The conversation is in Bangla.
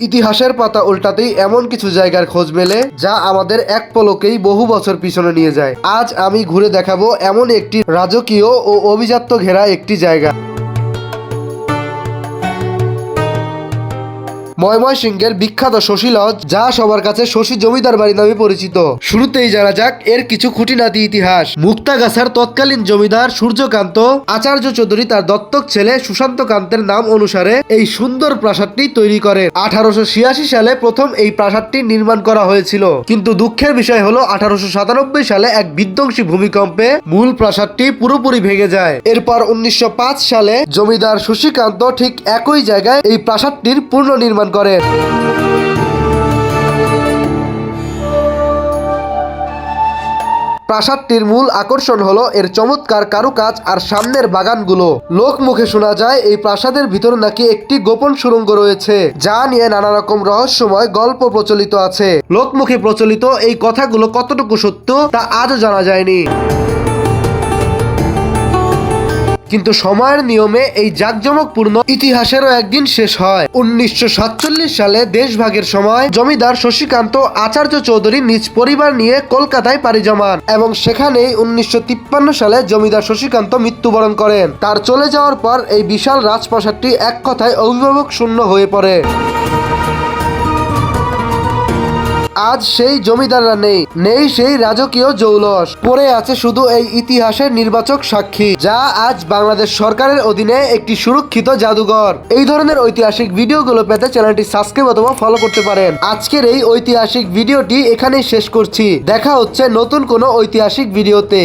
ইতিহাসের পাতা উল্টাতেই এমন কিছু জায়গার খোঁজ মেলে যা আমাদের এক পলকেই বহু বছর পিছনে নিয়ে যায়। আজ আমি ঘুরে দেখাবো এমন একটি রাজকীয় ও অভিজাত্য ঘেরা একটি জায়গা। ময়মনসিংহের বিখ্যাত শশী লজ, যা সবার কাছে শশী জমিদার বাড়ি নামে পরিচিত। শুরুতেই জানা যাক এর কিছু খুঁটিনাটি ইতিহাস। মুক্তাগাছার তৎকালীন জমিদার সূর্যকান্ত আচার্য চৌধুরী তার দত্তক ছেলে সুশান্ত কান্তের নাম অনুসারে এই সুন্দর প্রাসাদটি তৈরি করেন। 1886 সালে প্রথম এই প্রাসাদটি নির্মাণ করা হয়েছিল, কিন্তু দুঃখের বিষয় হলো 1897 সালে এক বিধ্বংসী ভূমিকম্পে মূল প্রাসাদটি পুরোপুরি ভেঙে যায়। এরপর 1905 সালে জমিদার শশীকান্ত ঠিক একই জায়গায় এই প্রাসাদটির পুনর্নির্মাণ করেন। প্রাসাদটির মূল আকর্ষণ হলো এর চমৎকার কারুকাজ আর সামনের বাগানগুলো। লোক মুখে শোনা যায় এই প্রাসাদের ভিতর নাকি একটি গোপন সুড়ঙ্গ রয়েছে, যা নিয়ে নানা রকম রহস্যময় গল্প প্রচলিত আছে। লোকমুখে প্রচলিত এই কথাগুলো কতটুকু সত্য তা আজও জানা যায়নি, কিন্তু সময়ের নিয়মে এই জাঁকজমকপূর্ণ ইতিহাসেরও একদিন শেষ হয়। 1947 সালে দেশভাগের সময় জমিদার শশীকান্ত আচার্য চৌধুরী নিজ পরিবার নিয়ে কলকাতায় পাড়ি জমান এবং সেখানেই 1953 সালে জমিদার শশীকান্ত মৃত্যুবরণ করেন। তার চলে যাওয়ার পর এই বিশাল রাজপ্রাসাদটি এক কথায় অভিভাবক শূন্য হয়ে পড়ে। আজ সেই জমিদাররা নেই সেই রাজকীয় জৌলস। পড়ে আছে শুধু এই ইতিহাসের নির্বাচক সাক্ষী, যা আজ বাংলাদেশ সরকারের অধীনে একটি সুরক্ষিত জাদুঘর। এই ধরনের ঐতিহাসিক ভিডিওগুলো পেতে চ্যানেলটি সাবস্ক্রাইব অথবা ফলো করতে পারেন। আজকের এই ঐতিহাসিক ভিডিওটি এখানেই শেষ করছি। দেখা হচ্ছে নতুন কোনো ঐতিহাসিক ভিডিওতে।